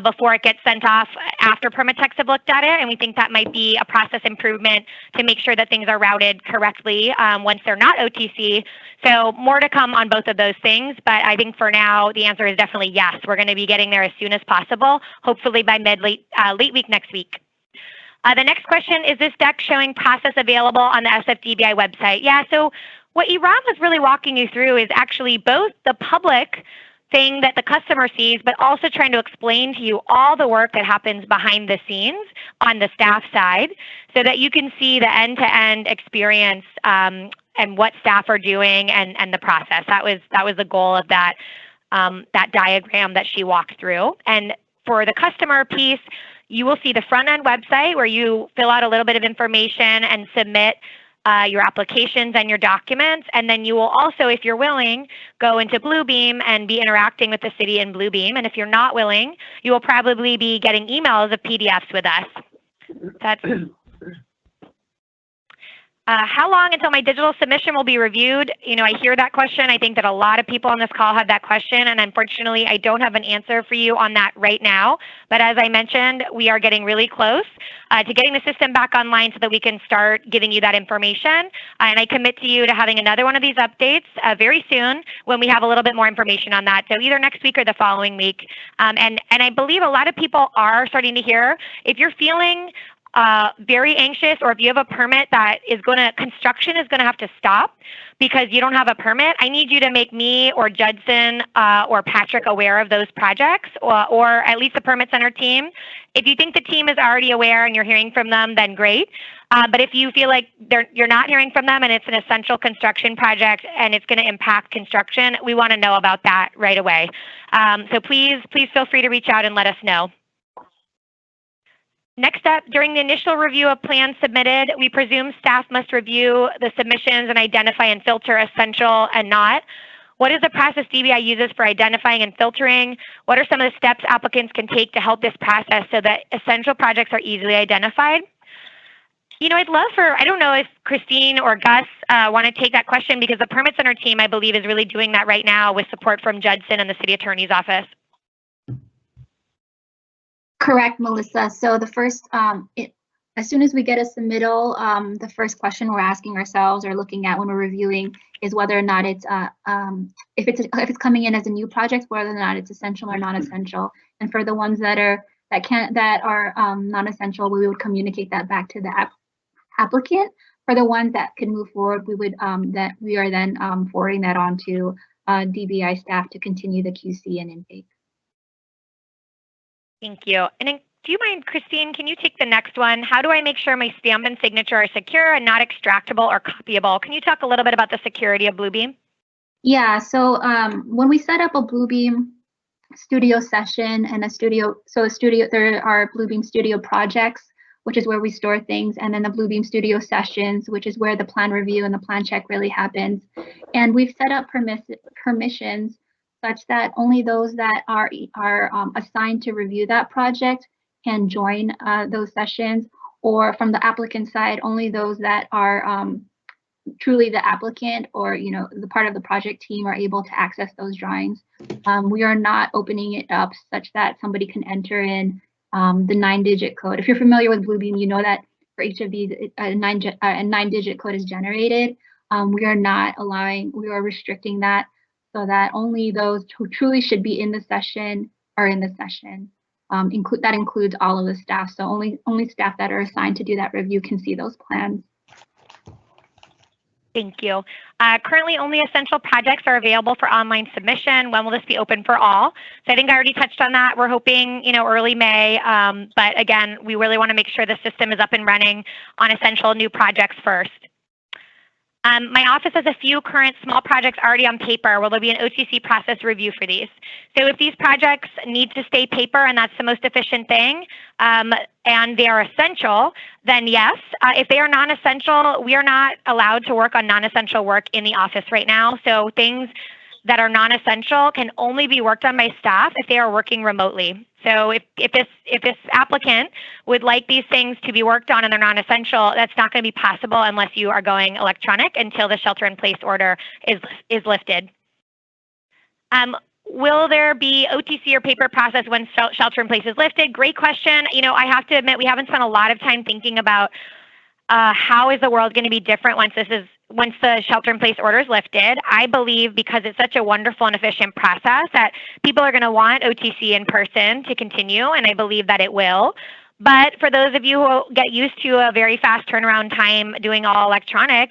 before it gets sent off after permit techs have looked at it. And we think that might be a process improvement to make sure that things are routed correctly once they're not OTC. So more to come on both of those things. But I think for now, the answer is definitely yes. We're going to be getting there as soon as possible, hopefully by late week next week. The next question, is this deck showing process available on the SFDBI website? Yeah, so what Iram was really walking you through is actually both the public thing that the customer sees, but also trying to explain to you all the work that happens behind the scenes on the staff side so that you can see the end-to-end experience and what staff are doing and the process. That was the goal of that diagram that she walked through. And for the customer piece, you will see the front-end website where you fill out a little bit of information and submit your applications and your documents. And then you will also, if you're willing, go into Bluebeam and be interacting with the city in Bluebeam. And if you're not willing, you will probably be getting emails of PDFs with us. That's how long until my digital submission will be reviewed? I hear that question. I think that a lot of people on this call have that question, and unfortunately, I don't have an answer for you on that right now. But as I mentioned, we are getting really close to getting the system back online so that we can start giving you that information. And I commit to you to having another one of these updates very soon when we have a little bit more information on that. So either next week or the following week. And I believe a lot of people are starting to hear, if you're feeling very anxious, or if you have a permit that is construction is going to have to stop because you don't have a permit, I need you to make me or Judson or Patrick aware of those projects, or at least the permit center team. If you think the team is already aware and you're hearing from them, then great. But if you feel like you're not hearing from them and it's an essential construction project and it's going to impact construction, we want to know about that right away. So please feel free to reach out and let us know. Next up, during the initial review of plans submitted, we presume staff must review the submissions and identify and filter essential and not. What is the process DBI uses for identifying and filtering? What are some of the steps applicants can take to help this process so that essential projects are easily identified? I'd love I don't know if Christine or Gus want to take that question, because the Permit Center team, I believe, is really doing that right now with support from Judson and the City Attorney's Office. Correct, Melissa. So the first, as soon as we get a submittal, the first question we're asking ourselves or looking at when we're reviewing is whether or not it's if it's coming in as a new project, whether or not it's essential or non-essential. And for the ones that are non-essential, we would communicate that back to the applicant. For the ones that can move forward, we would we are then forwarding that on to DBI staff to continue the QC and intake. Thank you. And then, do you mind, Christine, can you take the next one? How do I make sure my stamp and signature are secure and not extractable or copyable? Can you talk a little bit about the security of Bluebeam? Yeah, so when we set up a Bluebeam studio session and there are Bluebeam studio projects, which is where we store things, and then the Bluebeam studio sessions, which is where the plan review and the plan check really happens. And we've set up permissions such that only those that are assigned to review that project can join those sessions, or from the applicant side, only those that are truly the applicant or the part of the project team are able to access those drawings. We are not opening it up such that somebody can enter in the 9-digit code. If you're familiar with Bluebeam, you know that for each of these, a 9-digit code is generated. We are restricting that so that only those who truly should be in the session are in the session. That includes all of the staff. So only staff that are assigned to do that review can see those plans. Thank you. Currently, only essential projects are available for online submission. When will this be open for all? So I think I already touched on that. We're hoping, early May. But again, we really want to make sure the system is up and running on essential new projects first. My office has a few current small projects already on paper. Will there be an OTC process review for these? So if these projects need to stay paper and that's the most efficient thing, and they are essential, then yes. If they are non-essential, we are not allowed to work on non-essential work in the office right now. So things that are non-essential can only be worked on by staff if they are working remotely. So if this applicant would like these things to be worked on and they're non-essential, that's not going to be possible unless you are going electronic until the shelter-in-place order is lifted. Will there be OTC or paper process when shelter-in-place is lifted? Great question. I have to admit we haven't spent a lot of time thinking about how is the world going to be different once the shelter-in-place order is lifted. I believe because it's such a wonderful and efficient process that people are going to want OTC in person to continue, and I believe that it will. But for those of you who get used to a very fast turnaround time doing all electronic,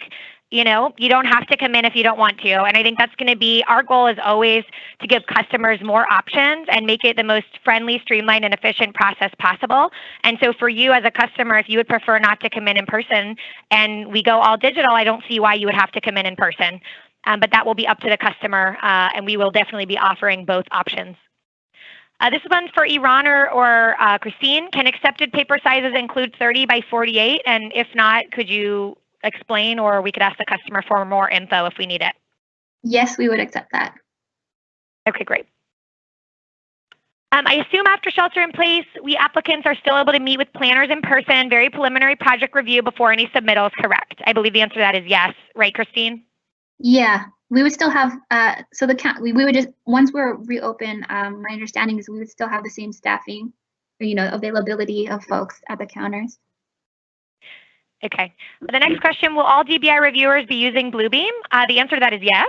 you don't have to come in if you don't want to. And I think that's going to be, our goal is always to give customers more options and make it the most friendly, streamlined, and efficient process possible. And so for you as a customer, if you would prefer not to come in person and we go all digital, I don't see why you would have to come in person. But that will be up to the customer, and we will definitely be offering both options. This one's for Iran or Christine. Can accepted paper sizes include 30 by 48? And if not, could you explain, or we could ask the customer for more info if we need it? Yes, we would accept that. Okay, great. I assume after shelter in place, we applicants are still able to meet with planners in person, very preliminary project review before any submittals, correct? I believe the answer to that is yes, right, Christine? Yeah, we would still have, we would just, once we're reopened, my understanding is we would still have the same staffing, availability of folks at the counters. Okay. The next question, will all DBI reviewers be using Bluebeam? The answer to that is yes.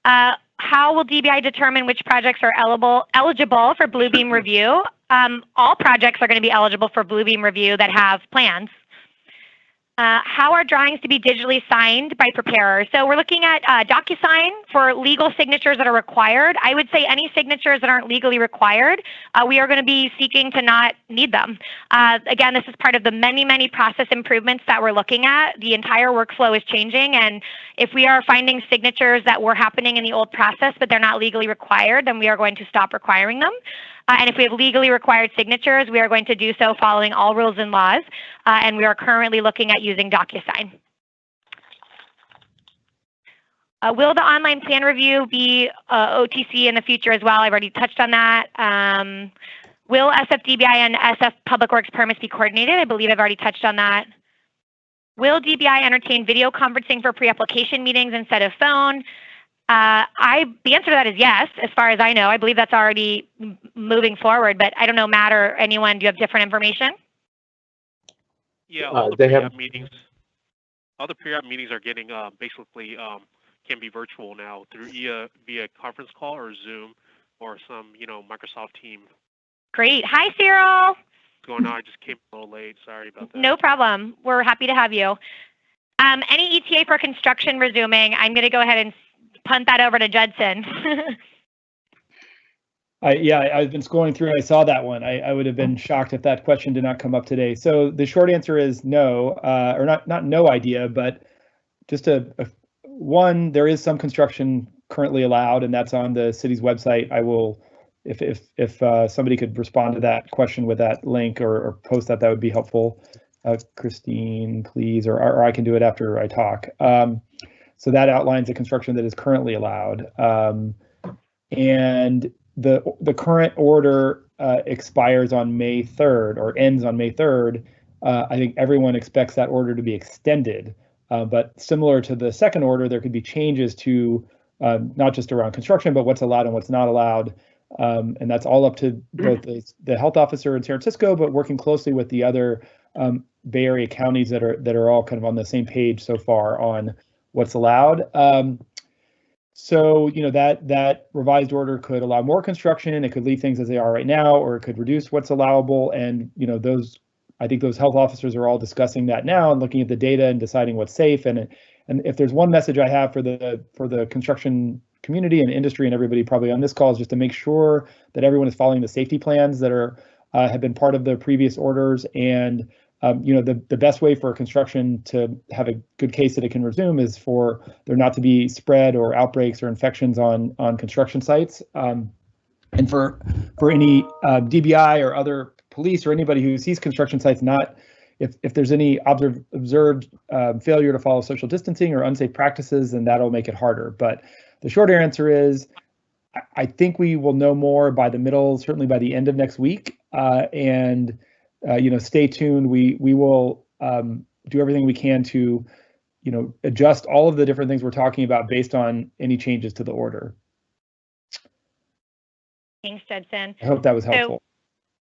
How will DBI determine which projects are eligible for Bluebeam review? All projects are going to be eligible for Bluebeam review that have plans. How are drawings to be digitally signed by preparers? So we're looking at DocuSign for legal signatures that are required. I would say any signatures that aren't legally required, we are going to be seeking to not need them. Again, this is part of the many, many process improvements that we're looking at. The entire workflow is changing, and if we are finding signatures that were happening in the old process but they're not legally required, then we are going to stop requiring them. And if we have legally required signatures, we are going to do so following all rules and laws, and we are currently looking at using DocuSign. Will the online plan review be OTC in the future as well? I've already touched on that. Will SFDBI and SF Public Works permits be coordinated? I believe I've already touched on that. Will DBI entertain video conferencing for pre-application meetings instead of phone? The answer to that is yes, as far as I know. I believe that's already moving forward, but I don't know, Matt or anyone, do you have different information? Yeah, all the they pre-app have- meetings. All the pre-app meetings are getting basically can be virtual now through via conference call or Zoom or some Microsoft Team. Great. Hi, Cyril. What's going on? I just came a little late. Sorry about that. No problem. We're happy to have you. Any ETA for construction resuming? I'm going to go ahead and punt that over to Judson. I've been scrolling through and I saw that one. I would have been shocked if that question did not come up today. So the short answer is no, or not no idea, but just one, there is some construction currently allowed, and that's on the city's website. I will, if somebody could respond to that question with that link or post that would be helpful. Christine, please, or I can do it after I talk. So that outlines the construction that is currently allowed. And the current order expires on May 3rd or ends on May 3rd. I think everyone expects that order to be extended. But similar to the second order, there could be changes to not just around construction, but what's allowed and what's not allowed. And that's all up to both the health officer in San Francisco, but working closely with the other Bay Area counties that are all kind of on the same page so far on what's allowed. So, that revised order could allow more construction. It could leave things as they are right now, or it could reduce what's allowable. And, I think those health officers are all discussing that now and looking at the data and deciding what's safe. And if there's one message I have for the construction community and industry and everybody probably on this call is just to make sure that everyone is following the safety plans that have been part of the previous orders. And the best way for construction to have a good case that it can resume is for there not to be spread or outbreaks or infections on construction sites. And for any DBI or other police or anybody who sees construction sites, if there's any observed failure to follow social distancing or unsafe practices, then that'll make it harder. But the short answer is, I think we will know more by the middle, certainly by the end of next week. And stay tuned. We will do everything we can to, adjust all of the different things we're talking about based on any changes to the order. Thanks, Judson. I hope that was helpful.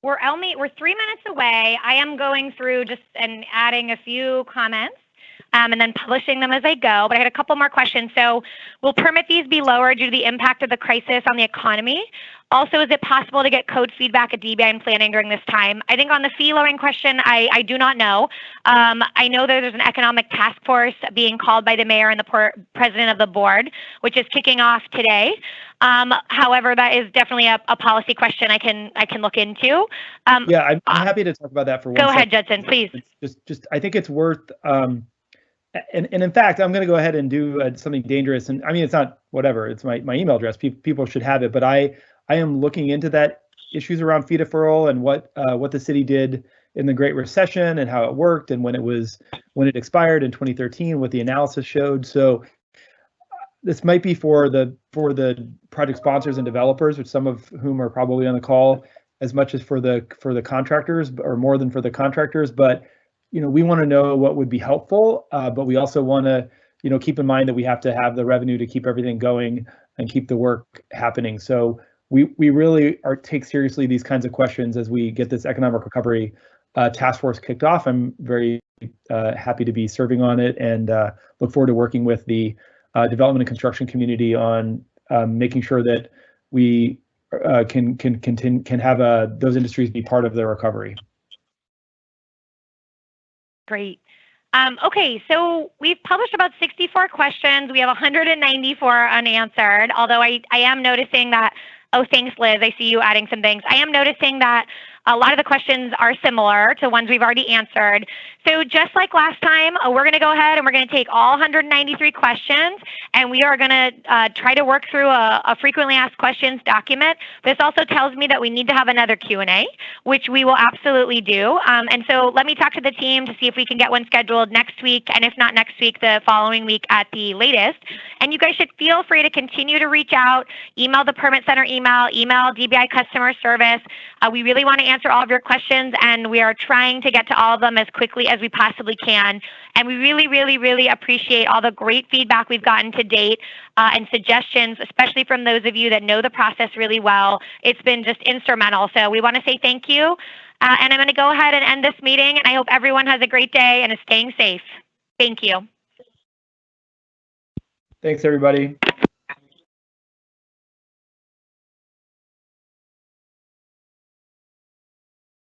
We're 3 minutes away. I am going through and adding a few comments and then publishing them as I go. But I had a couple more questions. So will permit fees be lower due to the impact of the crisis on the economy? Also, is it possible to get code feedback at DBI and planning during this time? I think on the fee lowering question, I do not know. I know that there's an economic task force being called by the mayor and the president of the board, which is kicking off today. However, that is definitely a policy question I can look into. I'm happy to talk about that for one second. Go second. ahead, Judson, please. Just I think it's worth, and in fact, I'm going to go ahead and do something dangerous. And I mean, it's not whatever. It's my email address. People should have it, but I am looking into that issues around fee deferral and what the city did in the Great Recession and how it worked and when it expired in 2013, what the analysis showed. So this might be for the project sponsors and developers, which some of whom are probably on the call, as much as for the contractors, or more than for the contractors. But we want to know what would be helpful, but we also want to keep in mind that we have to have the revenue to keep everything going and keep the work happening. So we really take seriously these kinds of questions as we get this economic recovery task force kicked off. I'm very happy to be serving on it and look forward to working with the development and construction community on making sure that we can have those industries be part of the recovery. Great. Okay, so we've published about 64 questions. We have 194 unanswered, although I am noticing that, oh, thanks, Liz. I see you adding some things. I am noticing that a lot of the questions are similar to ones we've already answered. So just like last time, we're going to go ahead and we're going to take all 193 questions, and we are going to try to work through a frequently asked questions document. This also tells me that we need to have another Q&A, which we will absolutely do. And so let me talk to the team to see if we can get one scheduled next week, and if not next week, the following week at the latest. And you guys should feel free to continue to reach out, email the Permit Center email DBI customer service. We really want to answer all of your questions, and we are trying to get to all of them as quickly as we possibly can. And we really, really, really appreciate all the great feedback we've gotten to date and suggestions, especially from those of you that know the process really well. It's been just instrumental. So we want to say thank you. And I'm going to go ahead and end this meeting, and I hope everyone has a great day and is staying safe. Thank you. Thanks, everybody.